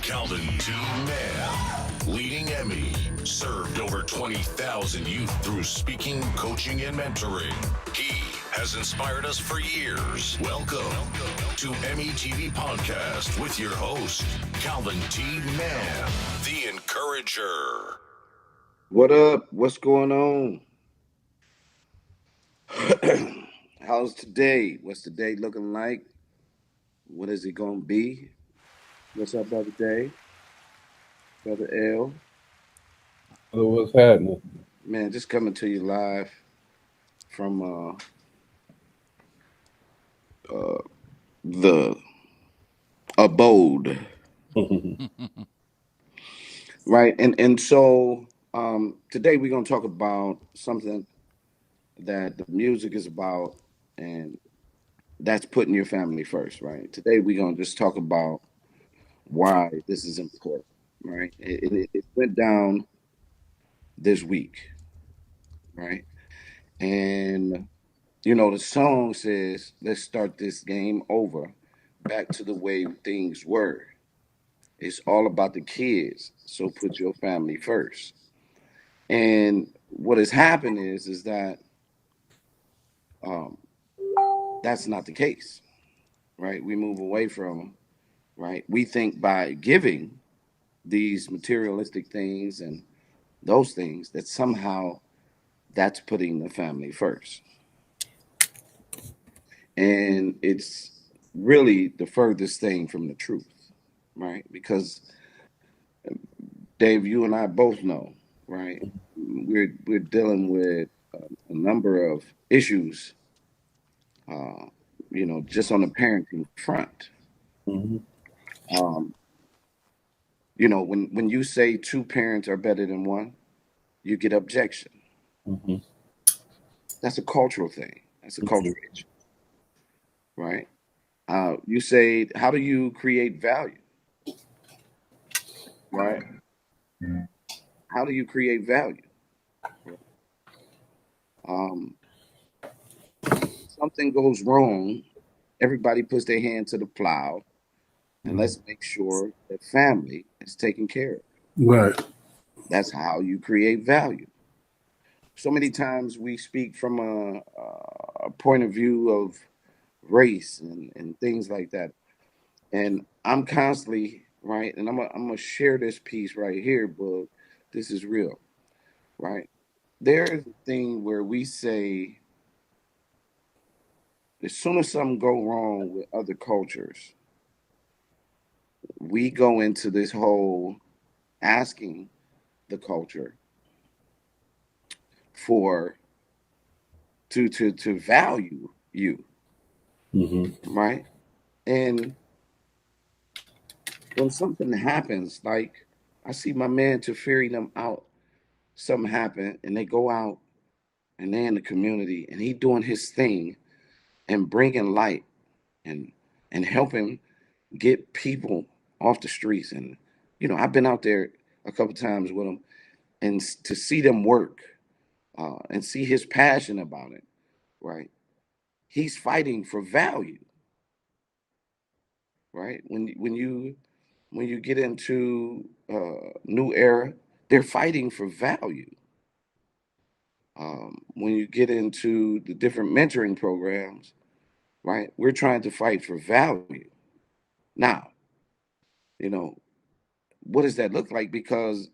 Calvin T. Mann, leading EMIY, served over 20,000 youth through speaking, coaching, and mentoring. He has inspired us for years. Welcome to EMIY TV Podcast with your host, Calvin T. Mann, the Encourager. What up? What's going on? How's today? What's the day looking like? What is it going to be? What's up, Brother Dave? Brother L? So what's happening? Man, just coming to you live from the abode. Right? And so today we're going to talk about something that the music is about, and that's putting your family first, right? Today we're going to just talk about why this is important, right? It went down this week, right? And the song says, "Let's start this game over, back to the way things were." It's all about the kids, so put your family first. And what has happened is that um, that's not the case, right? We move away from, right? We think by giving these materialistic things and those things that somehow that's putting the family first. And it's really the furthest thing from the truth, right? Because Dave, you and I both know, right? We're dealing with a number of issues, uh, just on the parenting front. Mm-hmm. Um, when you say two parents are better than one, you get objection. Mm-hmm. That's a cultural thing. That's a cultural issue, right? You say, how do you create value, right? How do you create value? Um, Something goes wrong, everybody puts their hand to the plow, and let's make sure that family is taken care of. Right. That's how you create value. So many times we speak from a point of view of race and things like that. And I'm constantly, right, and I'm gonna share this piece right here, but this is real, right? There's a thing where we say, as soon as something go wrong with other cultures, we go into this whole asking the culture for to value you, Mm-hmm. right? And when something happens, like I see my man to ferry them out, something happen, and they go out and they're in the community, and he doing his thing and bringing light and helping get people off the streets. And I've been out there a couple times with him, and to see them work and see his passion about it, right? He's fighting for value, right? When you get into new era, they're fighting for value. When you get into the different mentoring programs, right, we're trying to fight for value. Now, you know, what does that look like? Because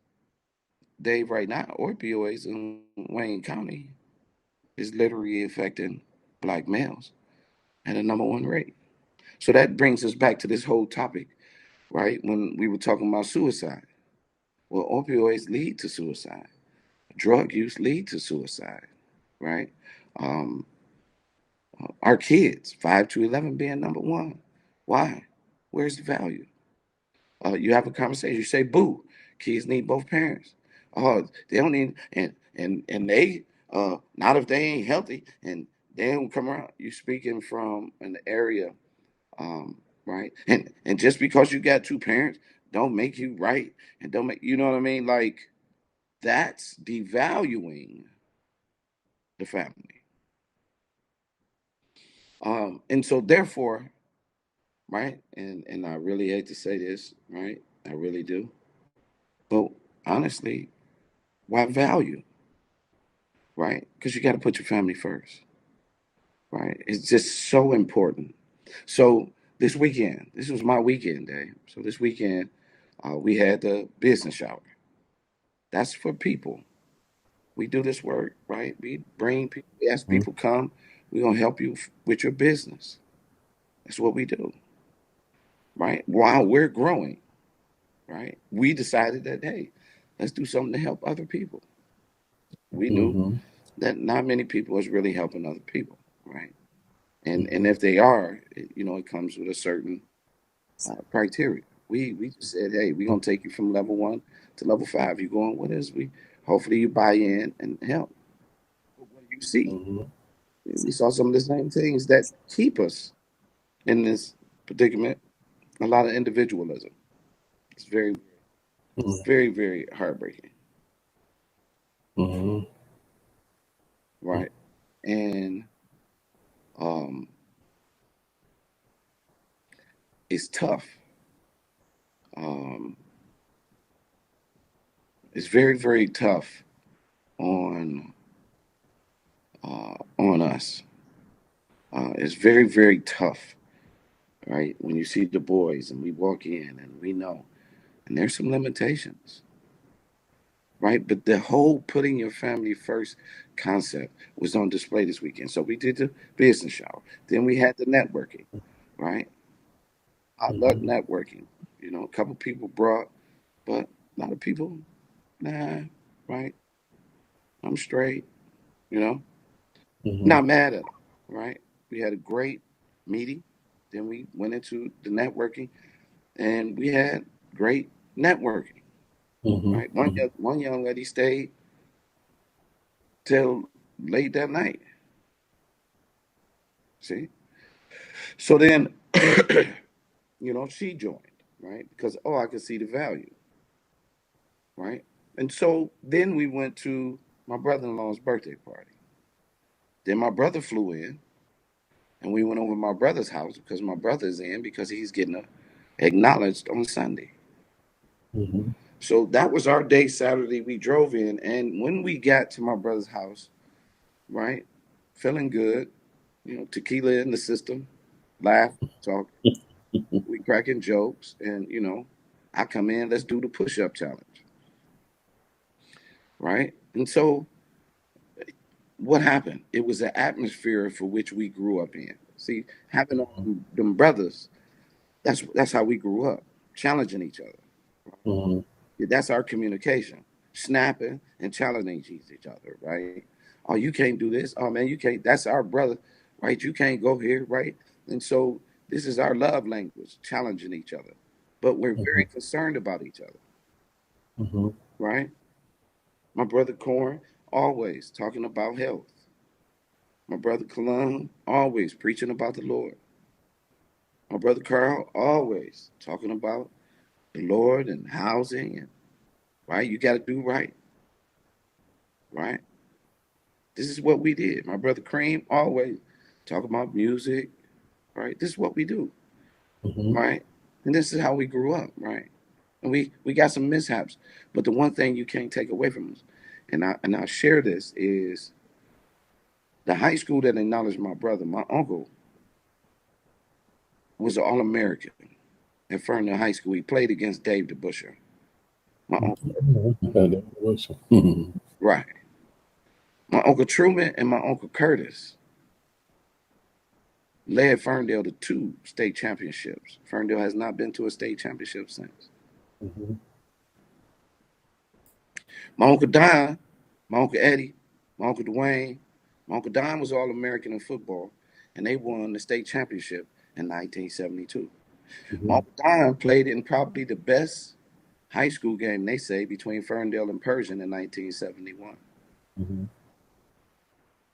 Dave, right now, opioids in Wayne County is literally affecting black males at a number one rate. So that brings us back to this whole topic, right? When we were talking about suicide. Well, opioids lead to suicide. Drug use lead to suicide, right? Um, our kids, 5 to 11, being number one. Why? Where's the value? You have a conversation. You say, "Boo, kids need both parents." Oh, they don't need, and they not if they ain't healthy and they don't come around. You speaking from an area. right? And just because you got two parents, don't make you right, and don't make you know what I mean. Like that's devaluing the family. And so therefore, right, and I really hate to say this, right, I really do, but honestly, why value, right? Because you got to put your family first, right? It's just so important. So this weekend, this was my weekend day. So this weekend, we had the business shower. That's for people. We do this work, right? We bring people, we ask Mhm. people come. We're gonna help you with your business. That's what we do, right? While we're growing, right? We decided that hey, let's do something to help other people. We knew Mhm. that not many people is really helping other people, right? And Mhm. if they are, it comes with a certain criteria. We just said, hey, we're gonna take you from level 1 to level 5. You going with us? We hopefully you buy in and help. But what do you see? Mhm. We saw some of the same things that keep us in this predicament. A lot of individualism. It's very, Mhm. very, very heartbreaking, Mhm. right? And um, it's tough. Um, it's very, very tough on on us. It's very, very tough, right? When you see the boys and we walk in and we know, and there's some limitations, right? But the whole putting your family first concept was on display this weekend. So we did the business shower. Then we had the networking, right? I love Mhm. networking. A couple people brought, but a lot of people, nah, right? I'm straight, you know, Mhm. not mad at them, right? We had a great meeting. Then we went into the networking and we had great networking, Mhm. right? One young lady stayed till late that night. See, so then, she joined, right? Because I could see the value, right? And so then we went to my brother-in-law's birthday party. Then my brother flew in, and we went over to my brother's house because my brother's in because he's getting acknowledged on Sunday. Mhm. So that was our day Saturday. We drove in, and when we got to my brother's house, right, feeling good, tequila in the system, laugh, talk, we cracking jokes, and I come in, let's do the push-up challenge, right? And so what happened? It was an atmosphere for which we grew up in. See, having all them brothers, that's how we grew up, challenging each other. Mhm. That's our communication, snapping and challenging each other, right? Oh, you can't do this. Oh man, you can't. That's our brother, right? You can't go here, right? And so this is our love language, challenging each other. But we're very Mhm. concerned about each other, Mhm. right? My brother Corn always talking about health. My brother Kalon always preaching about the Lord. My brother Carl always talking about the Lord and housing and right. You got to do right, right? This is what we did. My brother Cream always talk about music, right? This is what we do, Mhm. right? And this is how we grew up, right? And we got some mishaps, but the one thing you can't take away from us, and I share this is the high school that acknowledged my brother. My uncle was an All American at Ferndale High School. He played against Dave DeBuscher. My uncle, Mhm. That was. Mhm. right? My uncle Truman and my uncle Curtis led Ferndale to two state championships. Ferndale has not been to a state championship since. Mhm. My uncle Don, my uncle Eddie, my uncle Dwayne, my uncle Don was All American in football, and they won the state championship in 1972. My Mhm. uncle Don played in probably the best high school game, they say, between Ferndale and Persian in 1971. Mhm.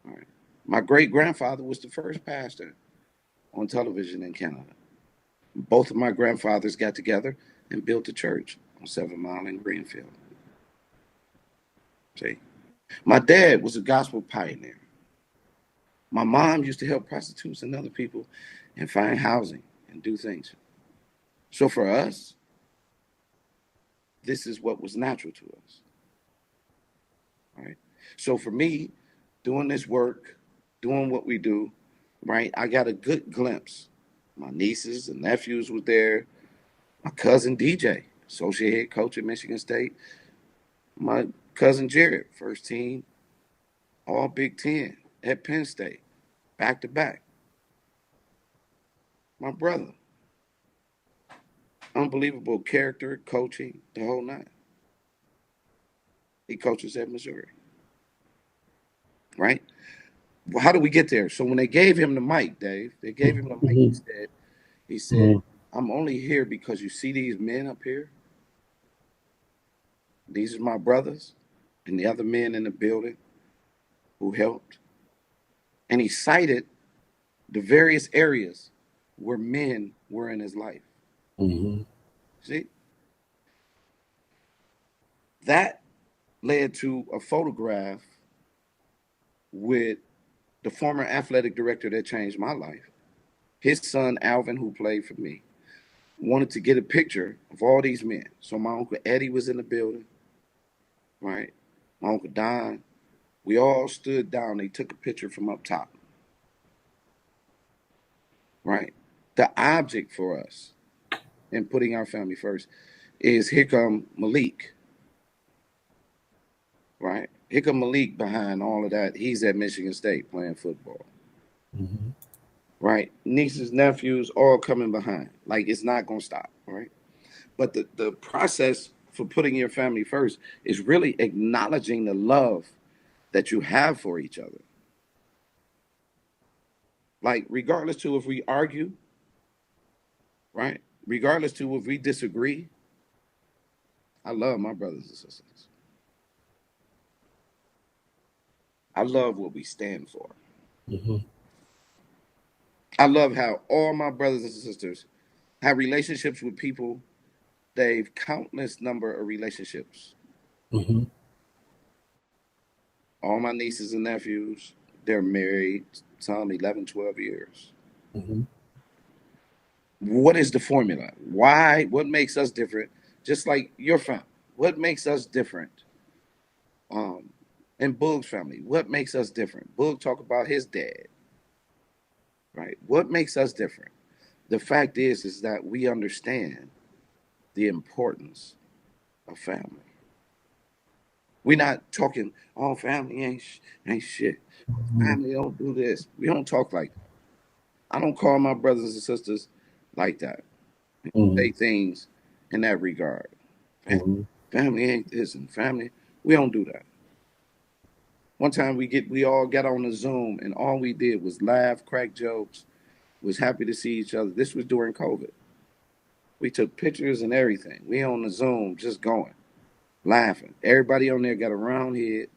All right. My great grandfather was the first pastor on television in Canada. Both of my grandfathers got together and built a church on 7 Mile in Greenfield. See, my dad was a gospel pioneer. My mom used to help prostitutes and other people and find housing and do things. So for us, this is what was natural to us. Right. So for me, doing this work, doing what we do, right, I got a good glimpse. My nieces and nephews were there. My cousin DJ, associate head coach at Michigan State. My cousin Jared, first team, all Big Ten at Penn State, back to back. My brother, unbelievable character, coaching, the whole nine. He coaches at Missouri, right? Well, how do we get there? So when they gave him the mic, Dave, they gave him the mic. Mhm. He said, Mhm. I'm only here because you see these men up here. These are my brothers and the other men in the building who helped. And he cited the various areas where men were in his life. Mhm. See, that led to a photograph with the former athletic director that changed my life. His son, Alvin, who played for me, wanted to get a picture of all these men. So my Uncle Eddie was in the building, right? My Uncle Don. We all stood down. They took a picture from up top, right? The object for us in putting our family first is here come Malik, right? Here come Malik behind all of that. He's at Michigan State playing football, Mhm. right? Nieces, nephews, all coming behind. Like it's not gonna stop, right? But the process for putting your family first is really acknowledging the love that you have for each other. Like regardless to if we argue, right? Regardless to if we disagree, I love my brothers and sisters. I love what we stand for. Mhm. I love how all my brothers and sisters have relationships with people. They've countless number of relationships. Mhm. All my nieces and nephews, they're married, some 11, 12 years. Mhm. What is the formula? Why? What makes us different? Just like your family. What makes us different? Um, and Boog's family. What makes us different? Boog talk about his dad, right? What makes us different? The fact is that we understand the importance of family. We're not talking, oh, family ain't shit. Mhm. Family don't do this. We don't talk like that. I don't call my brothers and sisters like that. Say Mhm. things in that regard. Mhm. Family ain't this and family. We don't do that. One time we all got on the Zoom and all we did was laugh, crack jokes, was happy to see each other. This was during COVID. We took pictures and everything. We on the Zoom just going, laughing. Everybody on there got a round head.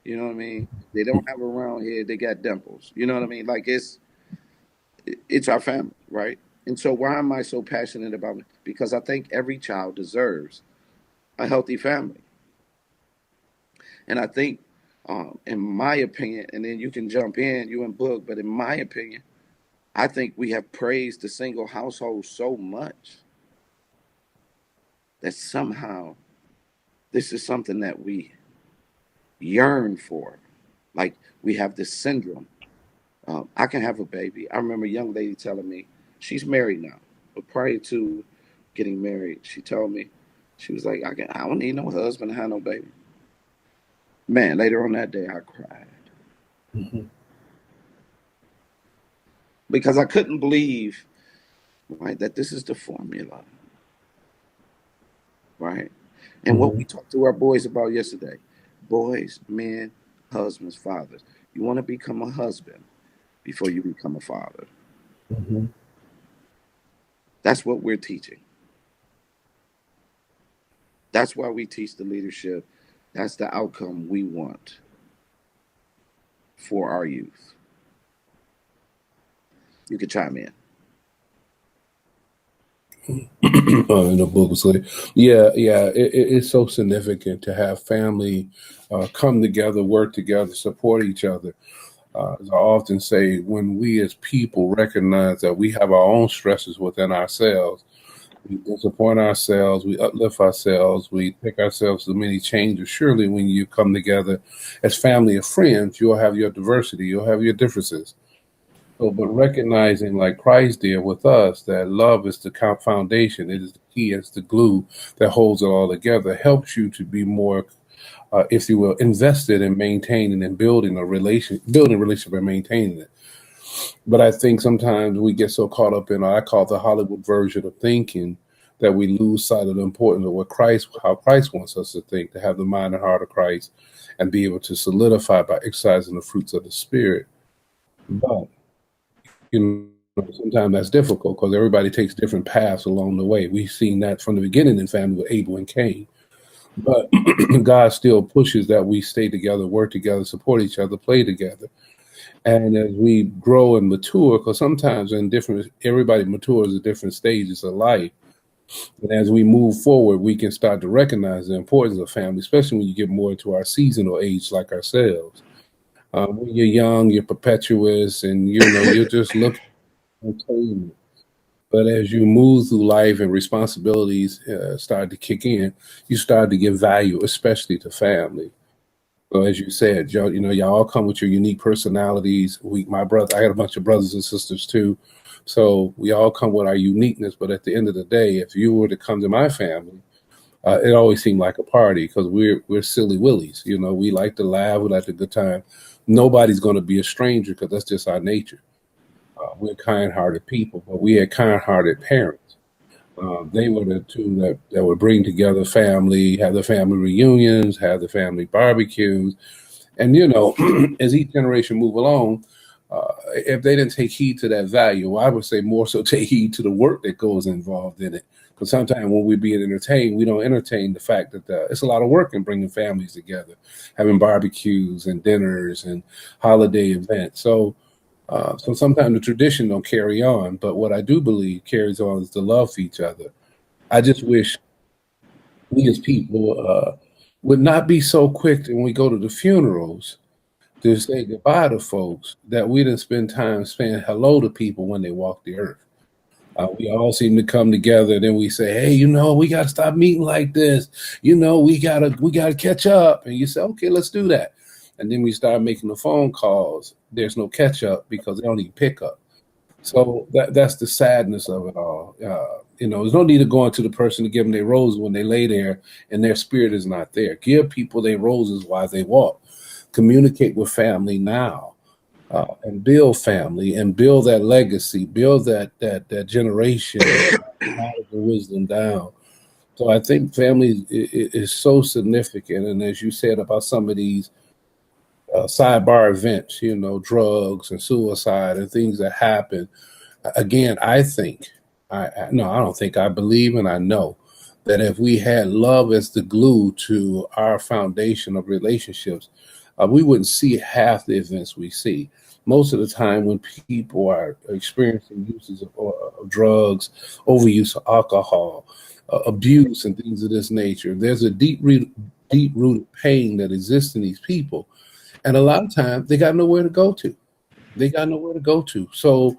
You know what I mean? They don't have a round head. They got dimples. You know what I mean? Like it's our family, right? And so why am I so passionate about it? Because I think every child deserves a healthy family. And I think, in my opinion, and then you can jump in, you and Book, but in my opinion, I think we have praised the single household so much that somehow this is something that we yearn for. Like we have this syndrome. I can have a baby. I remember a young lady telling me she's married now, but prior to getting married, she told me she was like, I don't need no husband to have no baby. Man, later on that day, I cried Mhm. because I couldn't believe, right, that this is the formula, right? And what we Mhm. talked to our boys about yesterday, boys, men, husbands, fathers. You want to become a husband before you become a father. Mhm. That's what we're teaching. That's why we teach the leadership. That's the outcome we want for our youth. You can chime in. In the book. So, yeah, it's so significant to have family come together, work together, support each other. As I often say, when we as people recognize that we have our own stresses within ourselves, we disappoint ourselves, we uplift ourselves, we take ourselves to many changes. Surely, when you come together as family or friends, you'll have your diversity, you'll have your differences. So, but recognizing, like Christ did with us, that love is the foundation, it is the key, it's the glue that holds it all together, helps you to be more, if you will, invested in maintaining and building a relationship and maintaining it. But I think sometimes we get so caught up in, I call it the Hollywood version of thinking, that we lose sight of the importance of how Christ wants us to think, to have the mind and heart of Christ, and be able to solidify by exercising the fruits of the Spirit. But sometimes that's difficult because everybody takes different paths along the way. We've seen that from the beginning in family with Abel and Cain. But God still pushes that we stay together, work together, support each other, play together. And as we grow and mature, because sometimes everybody matures at different stages of life. And as we move forward, we can start to recognize the importance of family, especially when you get more into our seasonal age like ourselves. When you're young, you're perpetuous, and you're just looking for entertainment. But as you move through life and responsibilities start to kick in, you start to give value, especially to family. So as you said, Joe, y'all all come with your unique personalities. I had a bunch of brothers and sisters too. So we all come with our uniqueness. But at the end of the day, if you were to come to my family, it always seemed like a party because we're silly willies. We like to laugh, we like a good time. Nobody's going to be a stranger because that's just our nature. We're kind-hearted people, but we had kind-hearted parents. They were the two that would bring together family, have the family reunions, have the family barbecues. And, as each generation move along, if they didn't take heed to that value, well, I would say more so take heed to the work that goes involved in it. Because sometimes when we're being entertained, we don't entertain the fact that it's a lot of work in bringing families together, having barbecues and dinners and holiday events. So sometimes the tradition don't carry on, but what I do believe carries on is the love for each other. I just wish we as people would not be so quick when we go to the funerals to say goodbye to folks that we didn't spend time saying hello to people when they walk the earth. We all seem to come together, and then we say, "Hey, we got to stop meeting like this. We gotta catch up." And you say, "Okay, let's do that." And then we start making the phone calls. There's no catch up because they don't even pick up. So that's the sadness of it all. There's no need to go into the person to give them their roses when they lay there and their spirit is not there. Give people their roses while they walk. Communicate with family now, and build family and build that legacy, build that generation, knowledge and wisdom down. So I think family is so significant. And as you said about some of these sidebar events, drugs and suicide and things that happen. Again, I think, no, I don't think, I believe and I know that if we had love as the glue to our foundation of relationships, we wouldn't see half the events we see. Most of the time, when people are experiencing uses of drugs, overuse of alcohol, abuse, and things of this nature, there's a deep-rooted pain that exists in these people. And a lot of times they got nowhere to go to. So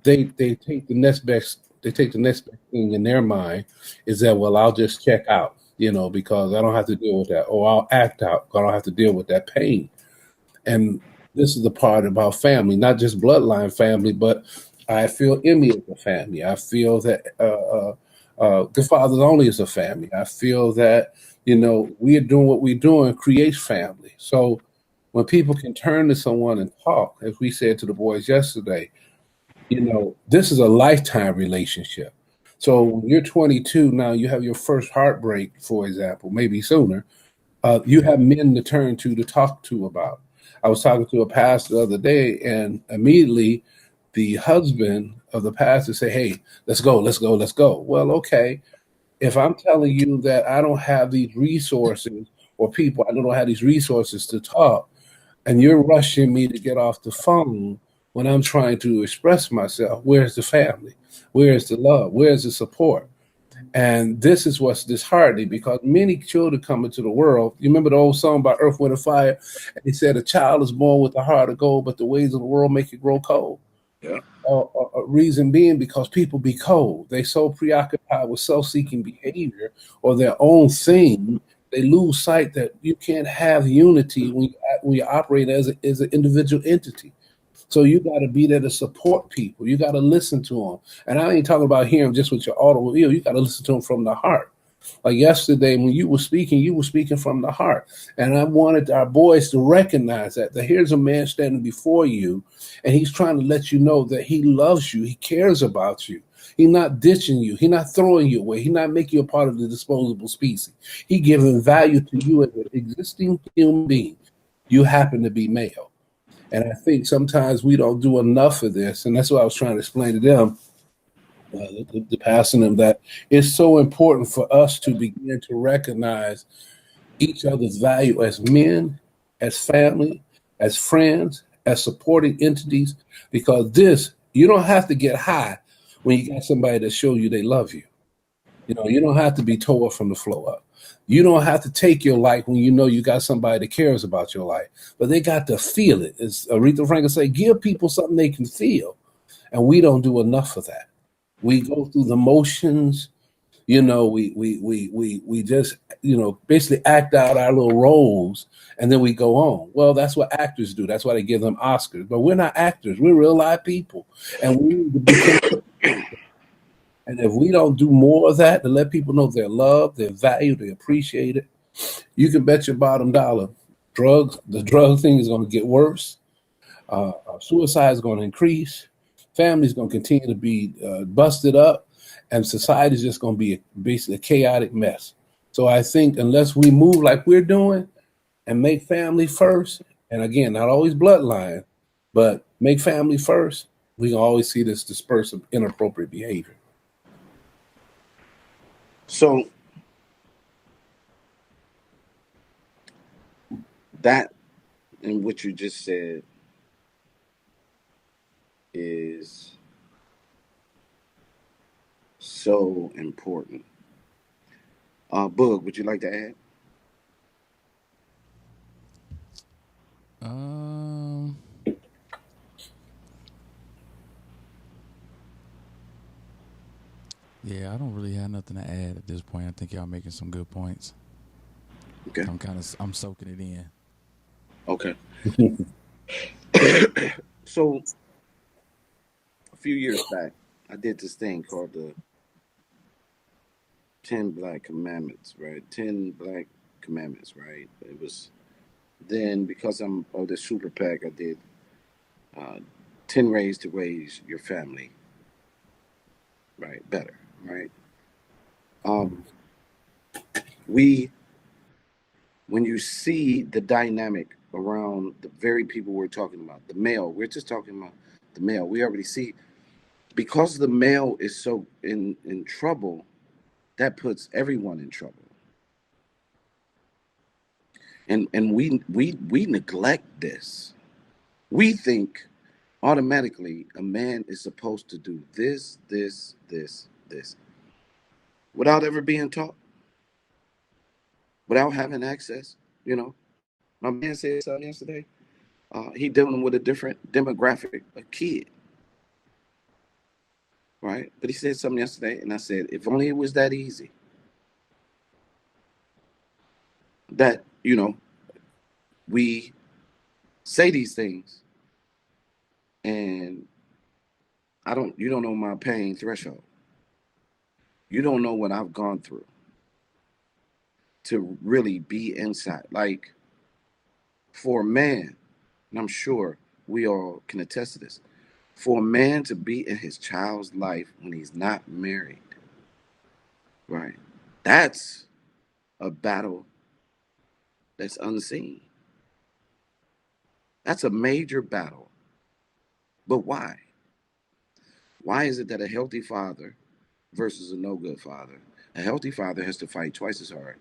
they take the next best thing in their mind is that, well, I'll just check out, because I don't have to deal with that, or I'll act out. I don't have to deal with that pain. And this is the part about family, not just bloodline family, but I feel EMIY is a family. I feel that Good Fathers Only is a family. I feel that we are doing what we're doing creates family. So when people can turn to someone and talk, as we said to the boys yesterday, this is a lifetime relationship. So when you're 22 now, you have your first heartbreak, for example, maybe sooner. You have men to turn to talk to about. I was talking to a pastor the other day, and immediately the husband of the pastor said, "Hey, let's go, let's go, let's go." Well, okay. If I'm telling you that I don't have these resources, or people, I don't have these resources to talk, and you're rushing me to get off the phone, when I'm trying to express myself, where's the family? Where's the love? Where's the support? And this is what's disheartening because many children come into the world. You remember the old song by Earth, Wind, and Fire? And he said, a child is born with a heart of gold, but the ways of the world make it grow cold. Yeah. Reason being because people be cold. They so preoccupied with self-seeking behavior or their own thing, they lose sight that you can't have unity when you operate as an individual entity. So you got to be there to support people. You got to listen to them. And I ain't talking about hearing just with your audible ear. You got to listen to them from the heart. Like yesterday, when you were speaking from the heart. And I wanted our boys to recognize that here's a man standing before you, and he's trying to let you know that he loves you. He cares about you. He's not ditching you. He's not throwing you away. He's not making you a part of the disposable species. He giving value to you as an existing human being. You happen to be male. And I think sometimes we don't do enough of this. And that's what I was trying to explain to them, the passing them, that it's so important for us to begin to recognize each other's value as men, as family, as friends, as supporting entities, because you don't have to get high when you got somebody that show you they love you. You don't have to be tore from the floor up. You don't have to take your life when you know you got somebody that cares about your life, but they got to feel it. As Aretha Franklin say, give people something they can feel. And we don't do enough of that. We go through the motions, we just, basically act out our little roles and then we go on. Well, that's what actors do. That's why they give them Oscars. But we're not actors. We're real live people. And we need to become. And if we don't do more of that to let people know they're loved, they're valued, they appreciate it, you can bet your bottom dollar the drug thing is going to get worse. Suicide is going to increase. Families going to continue to be busted up, and society is just going to be basically a chaotic mess. So I think unless we move like we're doing and make family first, and again, not always bloodline, but make family first, we can always see this dispersive, inappropriate behavior. So that and what you just said is so important. Boog, would you like to add? Um, yeah, I don't really have nothing to add at this point. I think y'all making some good points. Okay. I'm soaking it in. Okay. So a few years back, I did this thing called the 10 Black Commandments, right? 10 Black Commandments, right? It was then because I'm of the super PAC, I did uh, 10 ways to raise your family, right? Better, right? Um, we, when you see the dynamic around the very people we're talking about, the male, we're just talking about the male. We already see because the male is so in trouble, that puts everyone in trouble. And we neglect this. We think automatically a man is supposed to do this without ever being taught, without having access. You know, my man said something yesterday. He dealing with a different demographic, a kid, right? But he said something yesterday, and I said, if only it was that easy. That we say these things, and you don't know my pain threshold. You don't know what I've gone through to really be inside. Like for a man, and I'm sure we all can attest to this, for a man to be in his child's life when he's not married, right? That's a battle that's unseen. That's a major battle. But why? Why is it that a healthy father versus a no good father, a healthy father has to fight twice as hard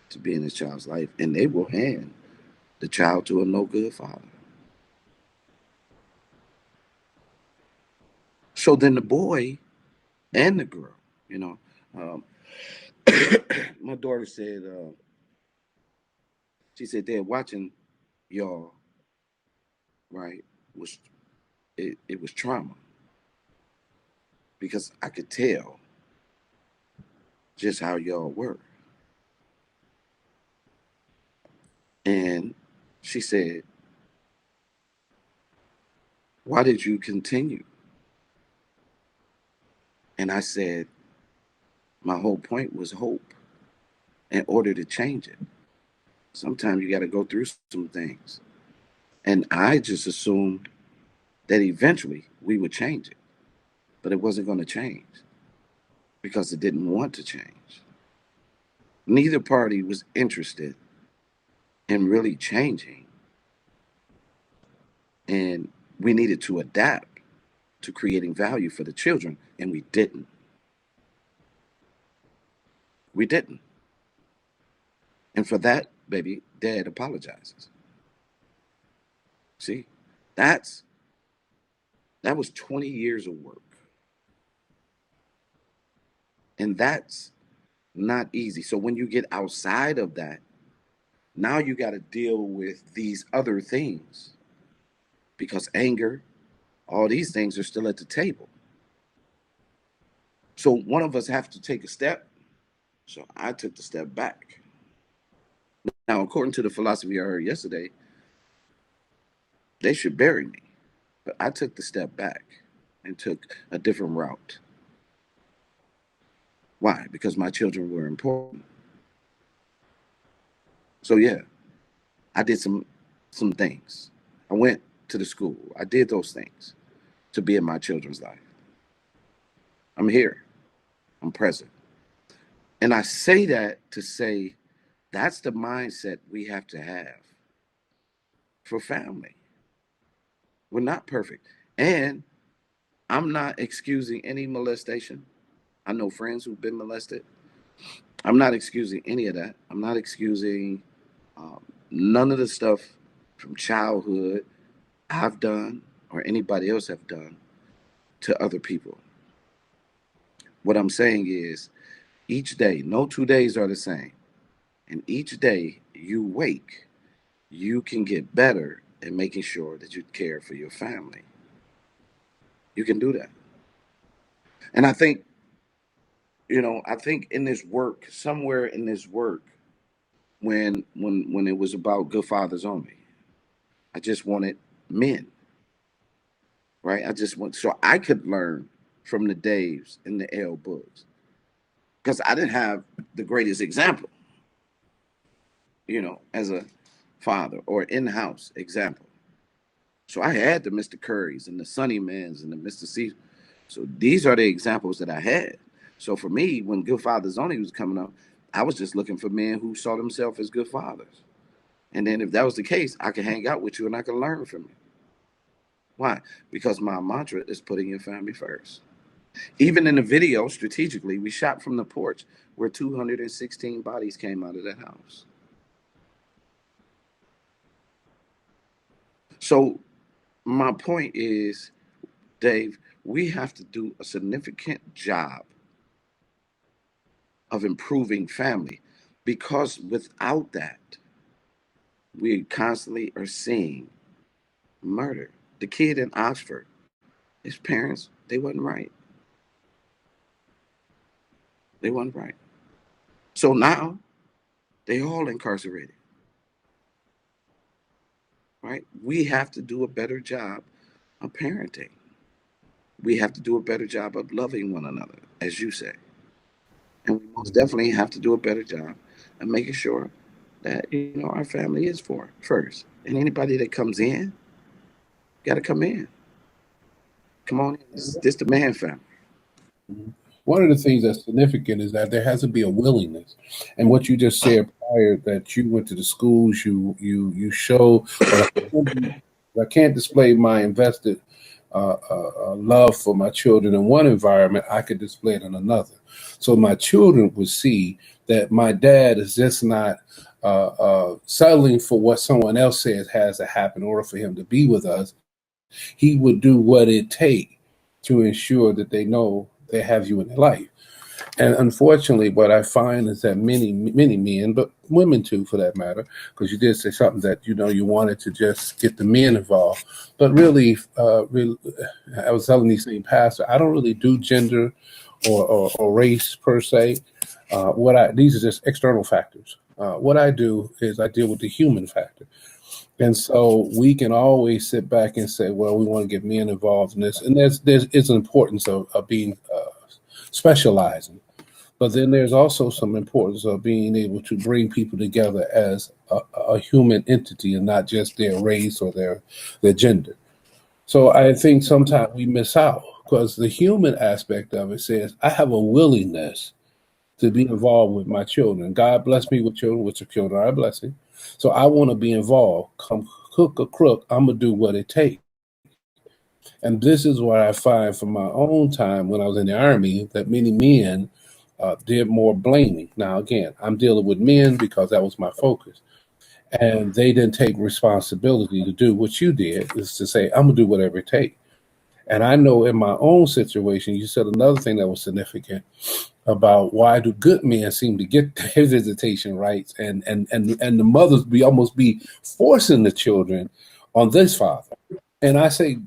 to be in his child's life, and they will hand the child to a no good father? So then the boy and the girl, you know, um, my daughter said, she said, Dad, watching y'all, right, was it was trauma because I could tell just how y'all were. And she said, why did you continue? And I said, my whole point was hope in order to change it. Sometimes you got to go through some things. And I just assumed that eventually we would change it, but it wasn't going to change because it didn't want to change. Neither party was interested in really changing, and we needed to adapt to creating value for the children, and we didn't. We didn't. And for that, baby, Dad apologizes. See, that's that was 20 years of work. And that's not easy. So when you get outside of that, now you got to deal with these other things because anger, all these things are still at the table. So one of us have to take a step. So I took the step back. Now, according to the philosophy I heard yesterday, they should bury me. But I took the step back and took a different route. Why? Because my children were important. So yeah, I did some things. I went to the school. I did those things to be in my children's life. I'm here. I'm present. And I say that to say that's the mindset we have to have for family. We're not perfect. And I'm not excusing any molestation. I know friends who've been molested. I'm not excusing any of that. I'm not excusing um, none of the stuff from childhood I've done or anybody else have done to other people. What I'm saying is each day, no 2 days are the same. And each day you wake, you can get better at making sure that you care for your family. You can do that. And I think, I think in this work, somewhere in this work, when it was about good fathers only, I just wanted men, right? I just want so I could learn from the Daves and the L books. Because I didn't have the greatest example, as a father or in-house example. So I had the Mr. Currys and the Sunny Mans and the Mr. C. So these are the examples that I had. So for me, when Good Fathers Only was coming up, I was just looking for men who saw themselves as good fathers. And then if that was the case, I could hang out with you and I could learn from you. Why? Because my mantra is putting your family first. Even in the video, strategically, we shot from the porch where 216 bodies came out of that house. So my point is, Dave, we have to do a significant job of improving family because without that, we constantly are seeing murder. The kid in Oxford, his parents, they wasn't right. They wasn't right. So now they all incarcerated, right? We have to do a better job of parenting. We have to do a better job of loving one another, as you say. And we most definitely have to do a better job of making sure that, our family is for first. And anybody that comes in, got to come in. Come on in. This the man family. Mhm. One of the things that's significant is that there has to be a willingness. And what you just said prior, that you went to the schools, you show, but I can't display my invested love for my children in one environment, I could display it in another. So my children would see that my dad is just not settling for what someone else says has to happen in order for him to be with us. He would do what it takes to ensure that they know they have you in their life. And unfortunately, what I find is that many men, but women too, for that matter, because you did say something that you wanted to just get the men involved, but really, I was telling these same pastor, I don't really do gender or race per se. These are just external factors. What I do is I deal with the human factor. And so we can always sit back and say, well, we want to get men involved in this. And there's it's an importance of being specializing. But then there's also some importance of being able to bring people together as a human entity and not just their race or their gender. So I think sometimes we miss out because the human aspect of it says, I have a willingness to be involved with my children. God bless me with children, which are children are a blessing. So I want to be involved. Come cook or crook, I'm going to do what it takes. And this is what I find from my own time when I was in the Army, that many men did more blaming. Now, again, I'm dealing with men because that was my focus. And they didn't take responsibility to do what you did, is to say, I'm going to do whatever it takes. And I know in my own situation, you said another thing that was significant about why do good men seem to get their visitation rights and the mothers almost be forcing the children on this father. And I say,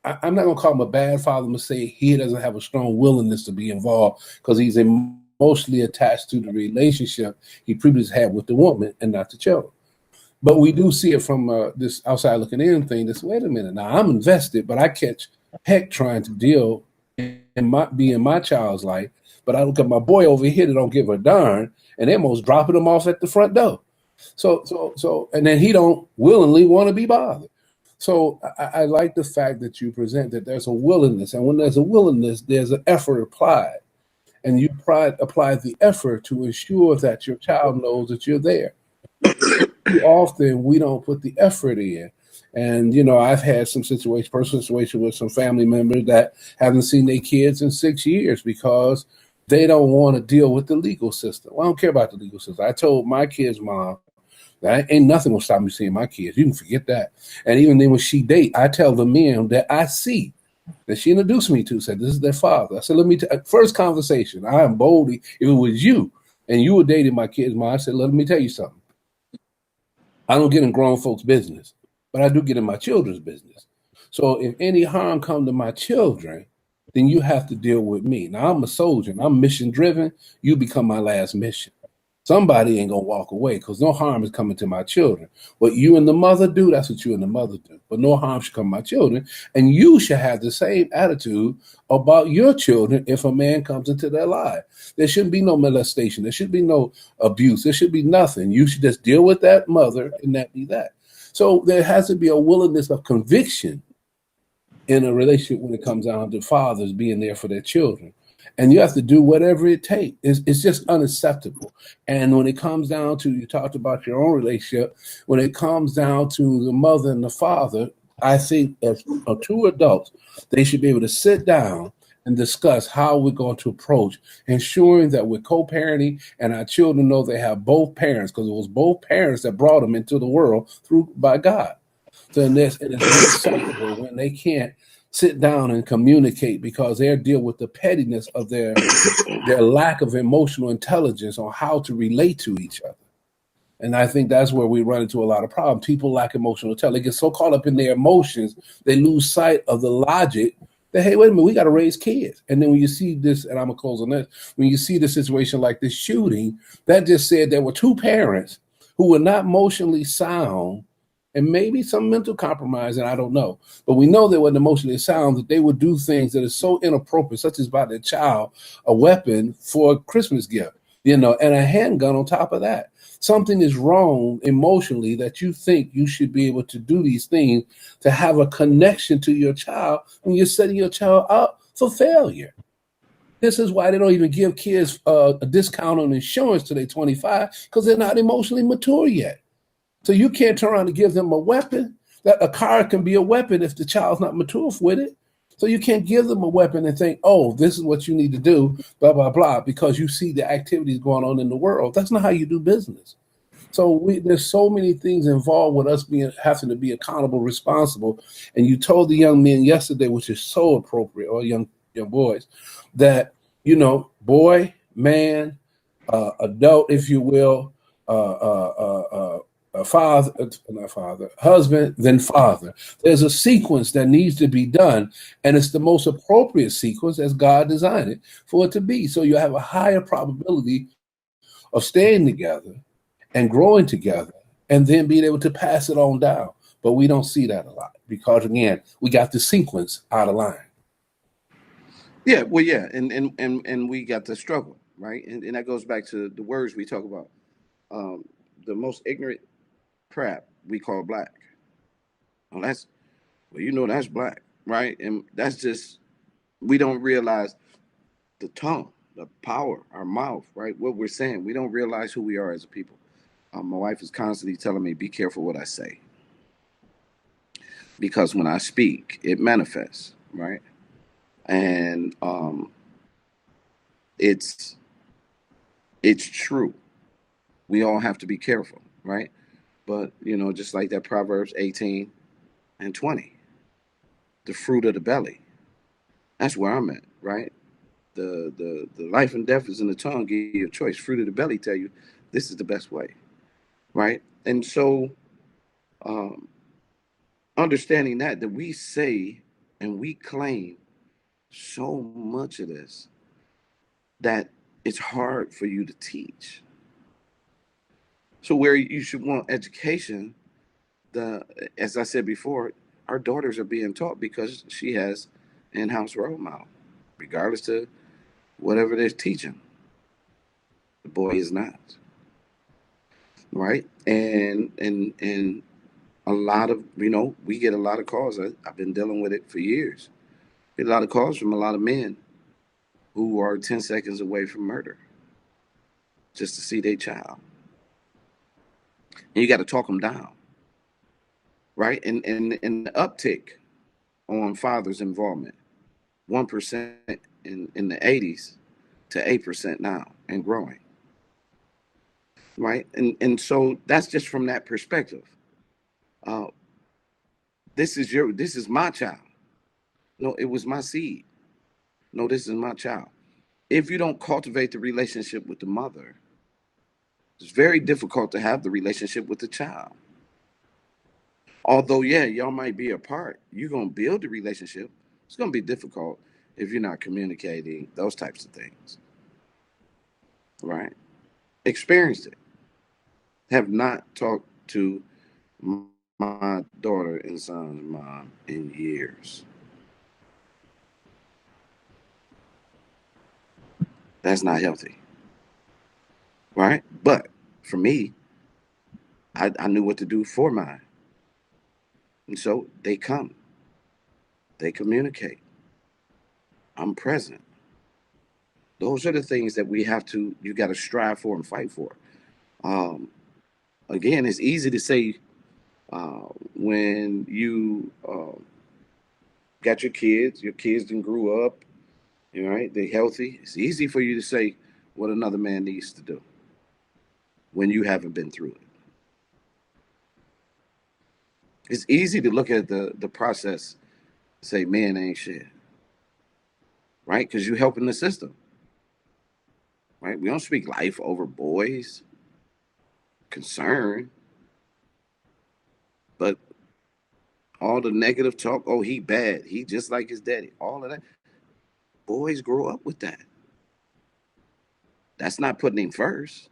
I'm not going to call him a bad father. I'm going to say he doesn't have a strong willingness to be involved because he's emotionally attached to the relationship he previously had with the woman and not the children. But we do see it from this outside looking in thing. This, wait a minute, now I'm invested, but I catch heck trying to deal be in my child's life. But I look at my boy over here that don't give a darn, and they're almost dropping him off at the front door. So, and then he don't willingly want to be bothered. So I like the fact that you present that there's a willingness, and when there's a willingness, there's an effort applied, and you apply the effort to ensure that your child knows that you're there. Too often we don't put the effort in. And, I've had some personal situation with some family members that haven't seen their kids in 6 years because they don't want to deal with the legal system. Well, I don't care about the legal system. I told my kids' mom, that ain't nothing will stop me seeing my kids. You can forget that. And even then when she date, I tell the men that I see that she introduced me to, said, this is their father. I said, let me first conversation, I am boldly, if it was you and you were dating my kids' mom, I said, let me tell you something. I don't get in grown folks' business, but I do get in my children's business. So if any harm come to my children, then you have to deal with me. Now, I'm a soldier, and I'm mission driven. You become my last mission. Somebody ain't going to walk away because no harm is coming to my children. What you and the mother do, that's what you and the mother do. But no harm should come to my children. And you should have the same attitude about your children if a man comes into their life. There shouldn't be no molestation. There should be no abuse. There should be nothing. You should just deal with that mother and that be that. So there has to be a willingness of conviction in a relationship when it comes down to fathers being there for their children. And you have to do whatever it takes. It's just unacceptable. And when it comes down to, you talked about your own relationship, when it comes down to the mother and the father, I think as two adults, they should be able to sit down and discuss how we're going to approach ensuring that we're co-parenting and our children know they have both parents, because it was both parents that brought them into the world by God. So it's unacceptable when they can't sit down and communicate because they deal with the pettiness of their lack of emotional intelligence on how to relate to each other. And I think that's where we run into a lot of problems. People lack emotional intelligence. They get so caught up in their emotions, they lose sight of the logic that, hey, wait a minute, we got to raise kids. And then when you see this, and I'm going to close on this, when you see the situation like this shooting, that just said there were two parents who were not emotionally sound and maybe some mental compromise, and I don't know. But we know they weren't emotionally sound, that they would do things that are so inappropriate, such as buy their child a weapon for a Christmas gift, and a handgun on top of that. Something is wrong emotionally that you think you should be able to do these things to have a connection to your child when you're setting your child up for failure. This is why they don't even give kids a discount on insurance till they're 25, because they're not emotionally mature yet. So you can't turn around and give them a weapon. That a car can be a weapon if the child's not mature with it. So you can't give them a weapon and think, oh, this is what you need to do, blah, blah, blah, because you see the activities going on in the world. That's not how you do business. So there's so many things involved with us having to be accountable, responsible. And you told the young men yesterday, which is so appropriate, or young boys, that boy, man, adult, if you will, father, not father, husband, then father. There's a sequence that needs to be done, and it's the most appropriate sequence as God designed it for it to be. So you have a higher probability of staying together and growing together, and then being able to pass it on down. But we don't see that a lot because, again, we got the sequence out of line. Yeah, well, yeah, and we got the struggle, right? And that goes back to the words we talk about. Um, the most ignorant crap we call black. Well, that's black, right? And that's just we don't realize the tongue, the power, our mouth, right? What we're saying. We don't realize who we are as a people. My wife is constantly telling me, "Be careful what I say," because when I speak, it manifests, right? And it's it's true. We all have to be careful, right? But just like that Proverbs 18:20, the fruit of the belly. That's where I'm at, right? The life and death is in the tongue. Give you a choice. Fruit of the belly tell you this is the best way, right? And so, um, understanding that we say and we claim so much of this that it's hard for you to teach. So where you should want education, the as I said before, our daughters are being taught because she has in-house role model, regardless to whatever they're teaching. The boy is not, right? And a lot of we get a lot of calls. I've been dealing with it for years. Get a lot of calls from a lot of men who are 10 seconds away from murder just to see their child. And you got to talk them down, right? And the uptick on fathers' involvement, 1% in the 80s to 8% now and growing, right? And so that's just from that perspective. Uh, this is my child. No, it was my seed. No, this is my child. If you don't cultivate the relationship with the mother, it's very difficult to have the relationship with the child. Although, yeah, y'all might be apart, you're gonna build the relationship. It's gonna be difficult if you're not communicating those types of things, right? Experienced it. Have not talked to my daughter and son's mom in years. That's not healthy, right? But for me, I knew what to do for mine. And so they come, they communicate. I'm present. Those are the things that you got to strive for and fight for. Um, Again, it's easy to say when you got your kids done grew up, right? They healthy. It's easy for you to say what another man needs to do when you haven't been through it. It's easy to look at the process, and say, man, ain't shit, right? Because you're helping the system, right? We don't speak life over boys, concern, but all the negative talk, oh, he bad, he just like his daddy, all of that. Boys grow up with that. That's not putting him first.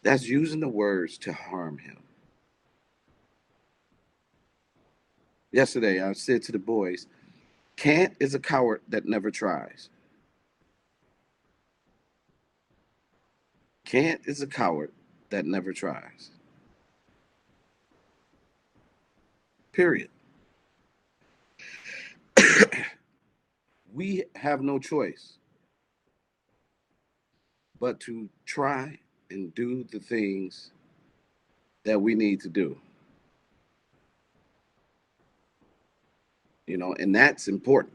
That's using the words to harm him. Yesterday, I said to the boys, Can't is a coward that never tries. Can't is a coward that never tries. Period. We have no choice but to try and do the things that we need to do. And that's important.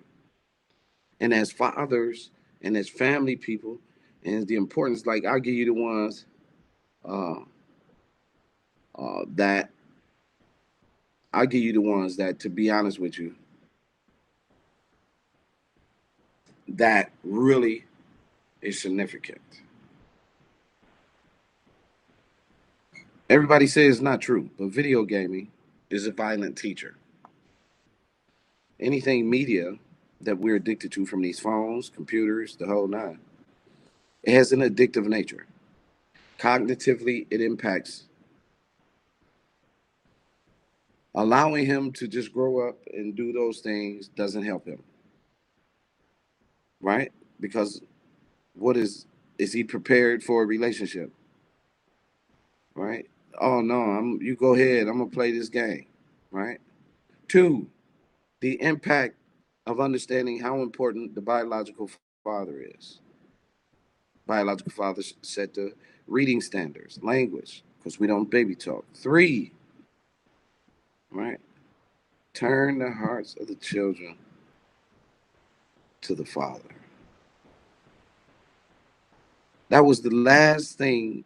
And as fathers and as family people, and the importance, like I'll give you the ones. Uh, That I'll give you the ones that, to be honest with you, that really is significant. Everybody says it's not true, but video gaming is a violent teacher. Anything media that we're addicted to, from these phones, computers, the whole nine, it has an addictive nature. Cognitively, it impacts. Allowing him to just grow up and do those things doesn't help him, right? Because what is he prepared for a relationship, right? Oh no, you go ahead, I'm gonna play this game, right? Two, the impact of understanding how important the biological father is. Biological father set the reading standards, language, because we don't baby talk. Three, right? Turn the hearts of the children to the father. That was the last thing,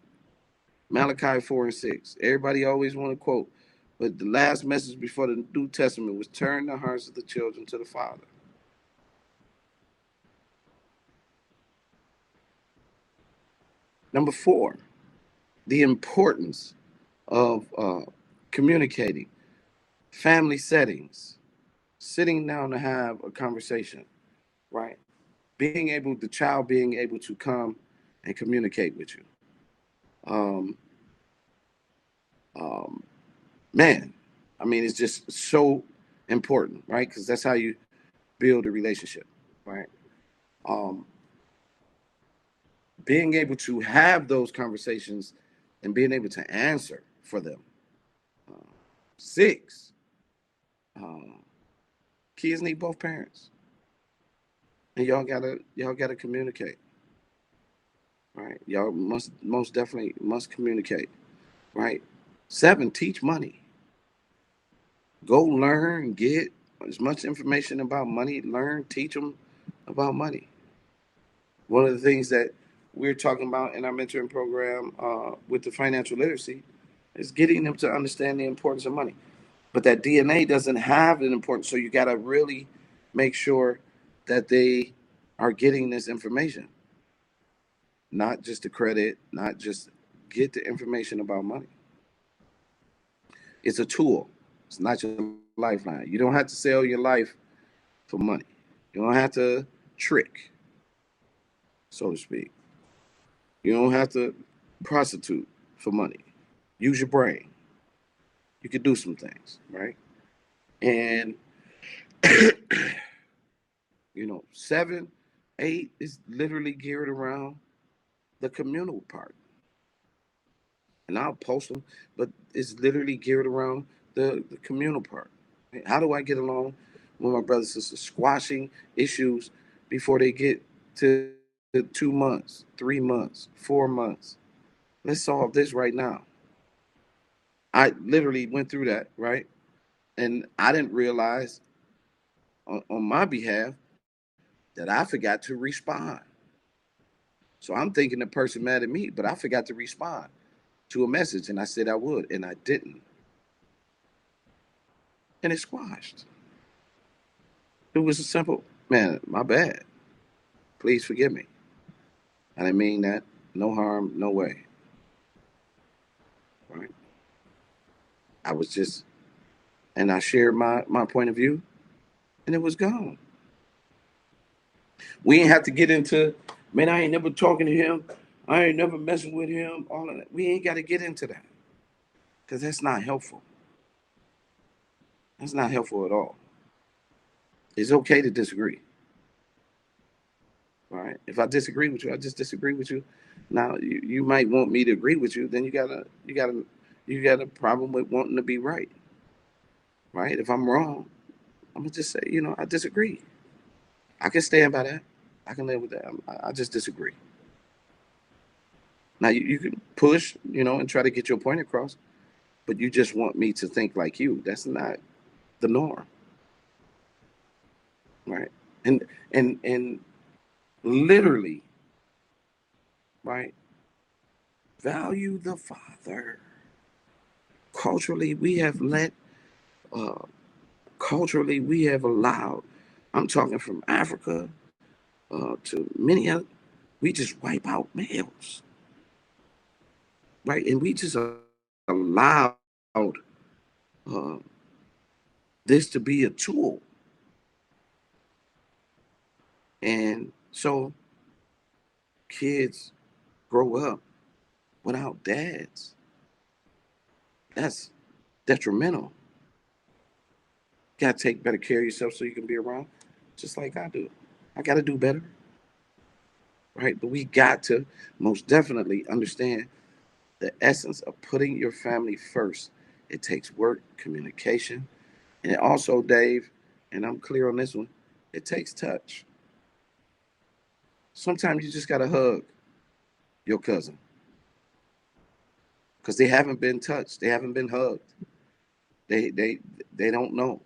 Malachi 4 and 6. Everybody always want to quote, but the last message before the New Testament was turn the hearts of the children to the father. Number four, the importance of communicating, family settings, sitting down to have a conversation, right? The child being able to come and communicate with you. Um, um, Man, I mean, it's just so important, right? Because that's how you build a relationship, right? Um, Being able to have those conversations and being able to answer for them. Uh, Six, uh, kids need both parents, and y'all gotta communicate, right? Y'all must most definitely must communicate, right? Seven, teach money. Go learn, get as much information about money. Learn, teach them about money. One of the things that we're talking about in our mentoring program with the financial literacy is getting them to understand the importance of money. But that DNA doesn't have an importance, so you got to really make sure that they are getting this information, not just the credit, not just get the information about money. It's a tool. It's not your lifeline. You don't have to sell your life for money. You don't have to trick, so to speak. You don't have to prostitute for money. Use your brain. You can do some things, right? And 7, 8 is literally geared around the communal part. And I'll post them, but it's literally geared around the communal part. How do I get along with my brothers and sisters, squashing issues before they get to 2 months, 3 months, 4 months? Let's solve this right now. I literally went through that, right? And I didn't realize on my behalf that I forgot to respond. So I'm thinking the person mad at me, but I forgot to respond to a message, and I said I would, and I didn't, and it squashed. It was a simple, man, my bad. Please forgive me. I didn't mean that. No harm, no way. Right? I was just, and I shared my point of view, and it was gone. We ain't have to get into, man, I ain't never talking to him. I ain't never messing with him. All of that. We ain't got to get into that because that's not helpful. That's not helpful at all. It's okay to disagree. All right. If I disagree with you, I just disagree with you. Now you might want me to agree with you. Then you got a problem with wanting to be right. Right. If I'm wrong, I'm gonna just say, I disagree. I can stand by that. I can live with that. I just disagree. Now you can push, and try to get your point across, but you just want me to think like you. That's not the norm, right? And literally, right? Value the father. culturally we have let, uh, culturally we have allowed. I'm talking from Africa to many other. We just wipe out males, right? And we just allowed uh, this to be a tool, and so kids grow up without dads. That's detrimental. Got to take better care of yourself so you can be around, just like I do. I got to do better, right? But we got to most definitely understand the essence of putting your family first. It takes work, communication, and it also, Dave, and I'm clear on this one, it takes touch. Sometimes you just got to hug your cousin because they haven't been touched, they haven't been hugged, they they they don't know.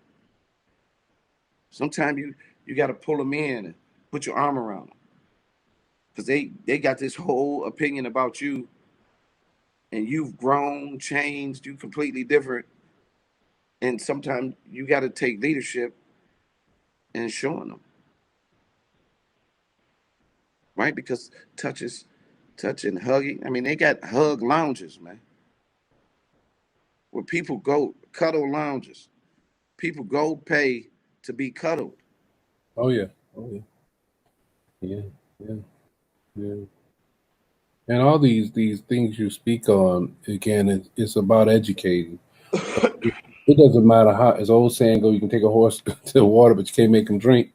Sometimes you got to pull them in and put your arm around them because they got this whole opinion about you, and you've grown, changed, you completely different. And sometimes you got to take leadership and showing them, right? Because touches, touch and hugging. I mean, they got hug lounges, man, where people go, cuddle lounges. People go pay to be cuddled. Oh yeah. Oh yeah. Yeah. Yeah. Yeah. And all these things you speak on again, it's about educating. It doesn't matter how, as old saying go, you can take a horse to the water, but you can't make him drink.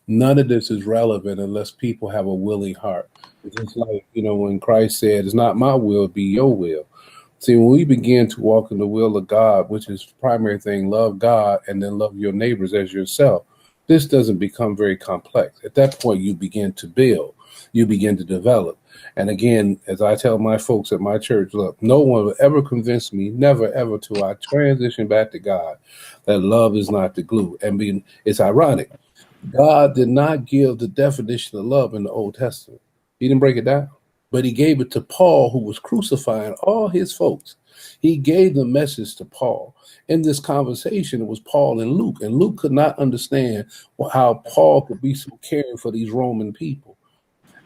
None of this is relevant unless people have a willing heart. It's just like, when Christ said, it's not my will, be your will. See, when we begin to walk in the will of God, which is the primary thing, love God and then love your neighbors as yourself, this doesn't become very complex. At that point, you begin to build, you begin to develop. And again, as I tell my folks at my church, look, no one will ever convince me, never, ever, till I transition back to God, that love is not the glue. And it's ironic. God did not give the definition of love in the Old Testament. He didn't break it down, but he gave it to Paul, who was crucifying all his folks. He gave the message to Paul. In this conversation, it was Paul and Luke could not understand how Paul could be so caring for these Roman people.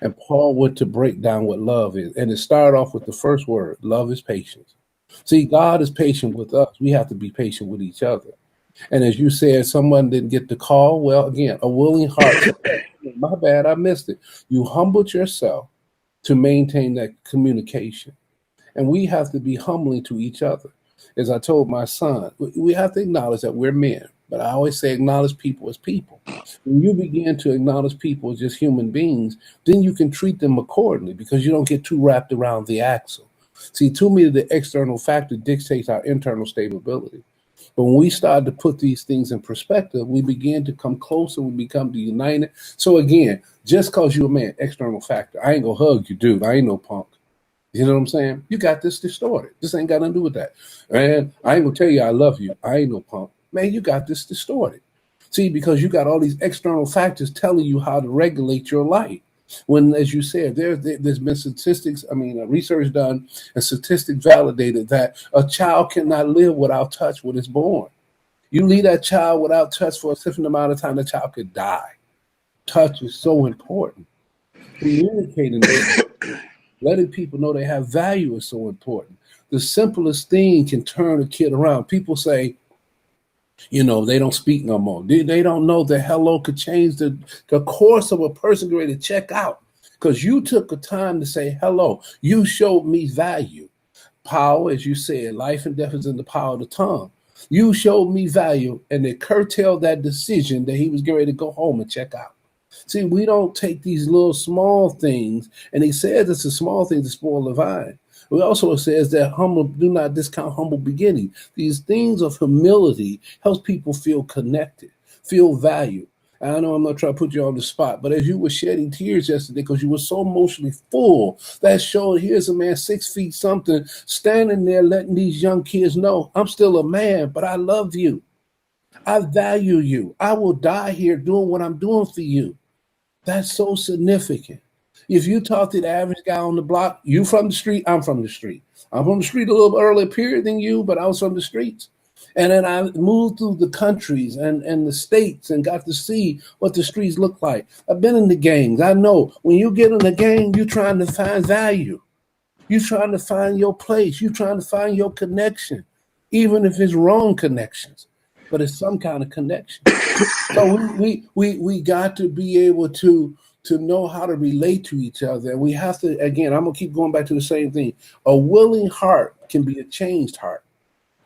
And Paul went to break down what love is. And it started off with the first word, love is patience. See, God is patient with us. We have to be patient with each other. And as you said, someone didn't get the call. Well, again, a willing heart. My bad, I missed it. You humbled yourself to maintain that communication. And we have to be humbling to each other. As I told my son, we have to acknowledge that we're men. But I always say acknowledge people as people. When you begin to acknowledge people as just human beings, then you can treat them accordingly because you don't get too wrapped around the axle. See, to me, the external factor dictates our internal stability. But when we start to put these things in perspective, we begin to come closer, we become united. So again, just because you're a man, external factor, I ain't gonna hug you, dude. I ain't no punk. You know what I'm saying? You got this distorted. This ain't got nothing to do with that. And I ain't gonna tell you I love you. I ain't no punk. Man, you got this distorted. See, because you got all these external factors telling you how to regulate your life. When, as you said, there's been statistics, research done and statistics validated that a child cannot live without touch when it's born. You leave that child without touch for a certain amount of time, the child could die. Touch is so important. Communicating, letting people know they have value is so important. The simplest thing can turn a kid around. People say, they don't speak no more. They don't know that hello could change the course of a person ready to check out because you took the time to say hello. You showed me value. Power, as you said, life and death is in the power of the tongue. You showed me value, and it curtailed that decision that he was getting ready to go home and check out. See, we don't take these little small things, and he says it's a small thing to spoil the vine. It also says that do not discount humble beginning. These things of humility helps people feel connected, feel valued. And I know I'm not trying to put you on the spot, but as you were shedding tears yesterday because you were so emotionally full, that showed here's a man 6 feet something standing there letting these young kids know, I'm still a man, but I love you. I value you. I will die here doing what I'm doing for you. That's so significant. If you talk to the average guy on the block, you from the street, I'm from the street. I'm from the street a little earlier period than you, but I was from the streets. And then I moved through the countries and the states and got to see what the streets look like. I've been in the gangs. I know when you get in the gang, you're trying to find value. You're trying to find your place. You're trying to find your connection, even if it's wrong connections, but it's some kind of connection. So we got to be able to know how to relate to each other. And we have to, again, I'm gonna keep going back to the same thing. A willing heart can be a changed heart.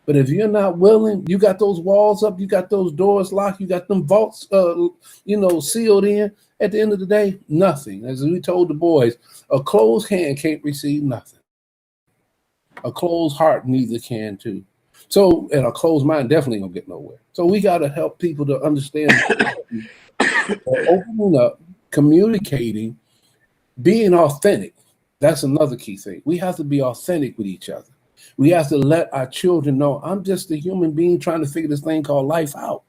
But if you're not willing, you got those walls up, you got those doors locked, you got them vaults, sealed in. At the end of the day, nothing. As we told the boys, a closed hand can't receive nothing. A closed heart neither can too. So, and a closed mind definitely gonna get nowhere. So we got to help people to understand opening up, communicating, being authentic. That's another key thing. We have to be authentic with each other. We have to let our children know I'm just a human being trying to figure this thing called life out.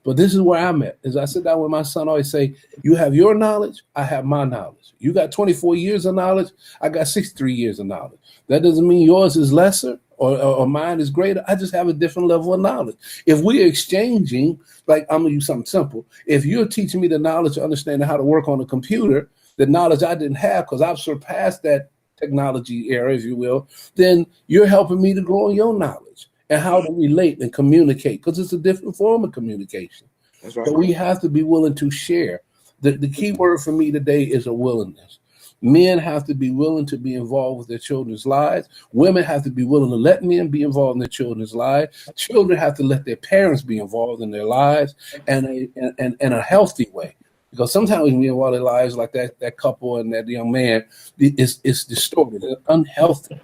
But this is where I'm at. As I sit down with my son, I always say, you have your knowledge, I have my knowledge. You got 24 years of knowledge, I got 63 years of knowledge. That doesn't mean yours is lesser or mine is greater. I just have a different level of knowledge. If we're exchanging, like I'm going to use something simple. If you're teaching me the knowledge of understanding how to work on a computer, the knowledge I didn't have because I've surpassed that technology era, if you will, then you're helping me to grow in your knowledge and how to relate and communicate because it's a different form of communication. That's right. So we have to be willing to share. The key word for me today is a willingness. Men have to be willing to be involved with their children's lives. Women have to be willing to let men be involved in their children's lives. Children have to let their parents be involved in their lives and in a healthy way. Because sometimes when we involve their lives like that couple and that young man, it's distorted, it's unhealthy.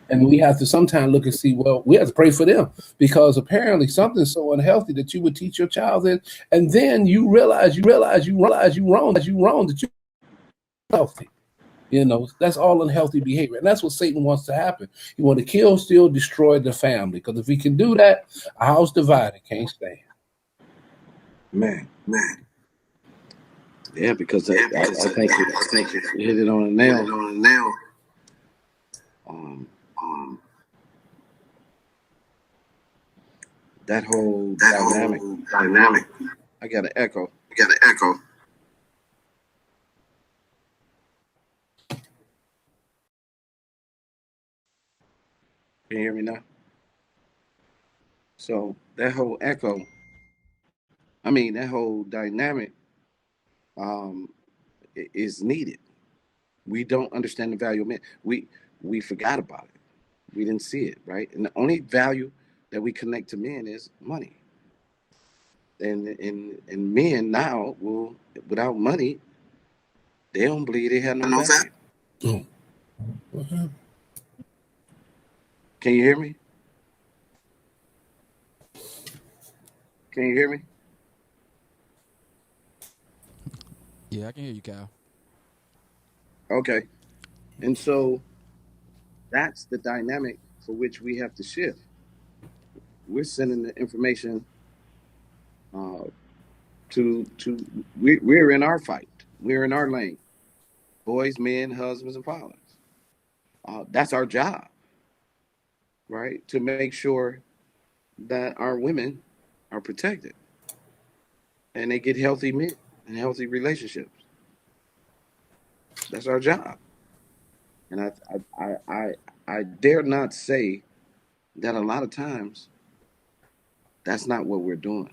And we have to sometimes look and see, well, we have to pray for them because apparently something's so unhealthy that you would teach your child this, and then you realize you wrong, that you're healthy. That's all unhealthy behavior. And that's what Satan wants to happen. He wants to kill, steal, destroy the family. Because if he can do that, a house divided can't stand. Man. Yeah, because I think you hit it on the nail. That whole dynamic. I got an echo. Can you hear me now? So that whole that whole dynamic is needed. We don't understand the value of men. We forgot about it. We didn't see it, right? And the only value that we connect to men is money. And men now will, without money, they don't believe they have no value. Can you hear me? Can you hear me? Yeah, I can hear you, Kyle. Okay. And so that's the dynamic for which we have to shift. We're sending the information we're in our fight. We're in our lane. Boys, men, husbands, and fathers. That's our job, right? To make sure that our women are protected and they get healthy men and healthy relationships. That's our job. And I dare not say that a lot of times that's not what we're doing.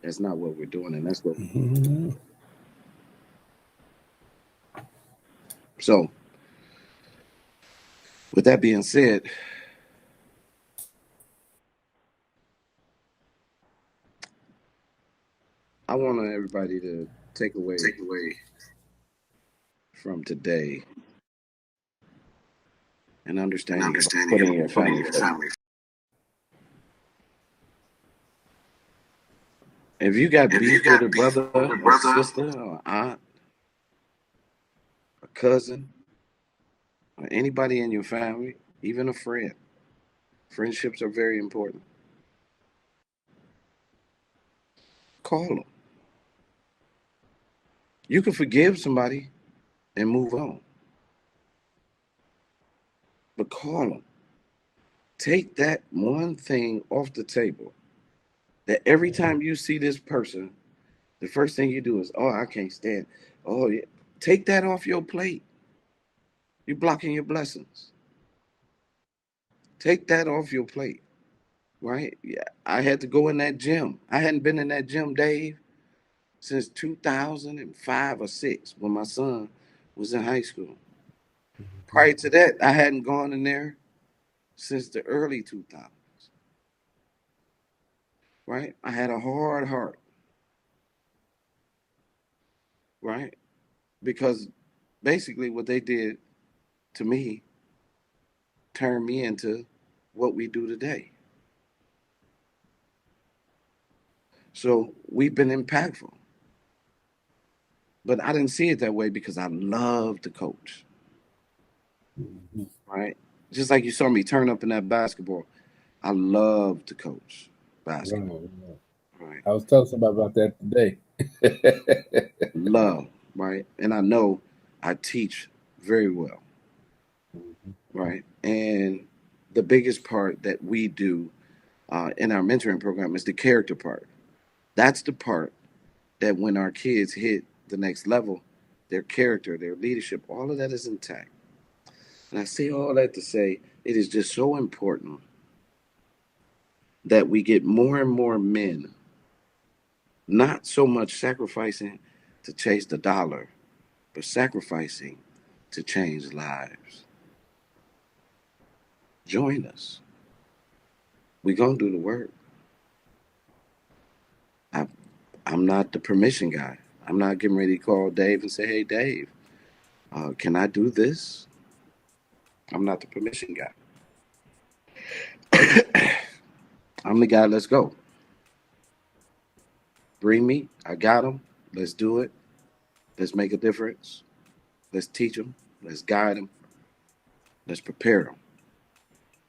That's not what we're doing, and that's what. So, with that being said, I want everybody to take away from today and understanding putting your family first. If you got beef with a brother or sister or aunt, a cousin, or anybody in your family, even a friend, friendships are very important. Call them. You can forgive somebody and move on, but call them. Take that one thing off the table that every time you see this person, the first thing you do is, oh, I can't stand. Oh, yeah. Take that off your plate. You're blocking your blessings. Take that off your plate, right? Yeah, I had to go in that gym. I hadn't been in that gym, Dave, since 2005 or six when my son was in high school. Prior to that, I hadn't gone in there since the early 2000s, right? I had a hard heart, right? Because basically what they did to me turned me into what we do today. So we've been impactful. But I didn't see it that way because I love to coach, Mhm. right? Just like you saw me turn up in that basketball. I love to coach Right, basketball, right. right? I was telling somebody about that today. Love, right? And I know I teach very well, right? And the biggest part that we do in our mentoring program is the character part. That's the part that when our kids hit the next level, their character, their leadership, all of that is intact. And I say all that to say it is just so important that we get more and more men not so much sacrificing to chase the dollar, but sacrificing to change lives. Join us. We're going to do the work. I, I'm not the permission guy. I'm not getting ready to call Dave and say, hey, Dave, can I do this? I'm not the permission guy. I'm the guy, let's go. Bring me. I got them. Let's do it. Let's make a difference. Let's teach them. Let's guide them. Let's prepare them.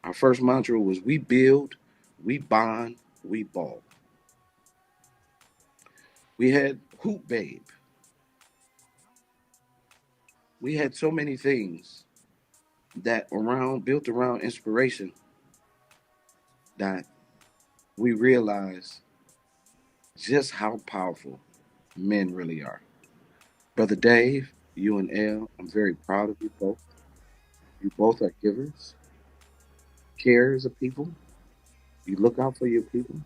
Our first mantra was we build, we bond, we ball. We had Hoop Babe. We had so many things that around built around inspiration that we realized just how powerful men really are. Brother Dave, you and Elle, I'm very proud of you both. You both are givers, carers of people. You look out for your people.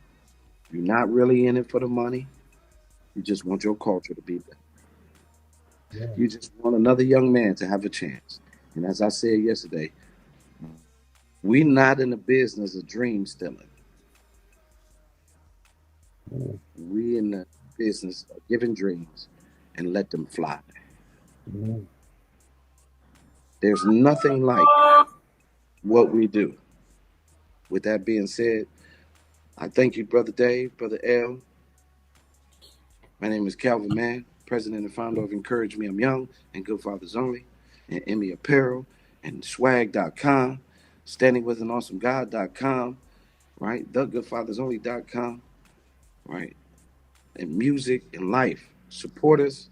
You're not really in it for the money. You just want your culture to be better. Yeah. You just want another young man to have a chance. And as I said yesterday, we're not in the business of dream stealing. Yeah. We in the business of giving dreams and let them fly. Yeah. There's nothing like what we do. With that being said, I thank you, Brother Dave, Brother L. My name is Calvin Mann, President and founder of Encourage Me I'm Young and Good Fathers Only, and Emmy Apparel and swag.com, standingwithanawesomegod.com, right? TheGoodFathersOnly.com, right? And music and life. Support us,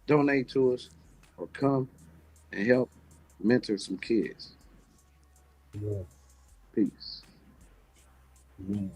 donate to us, or come and help mentor some kids. Yeah. Peace. Yeah.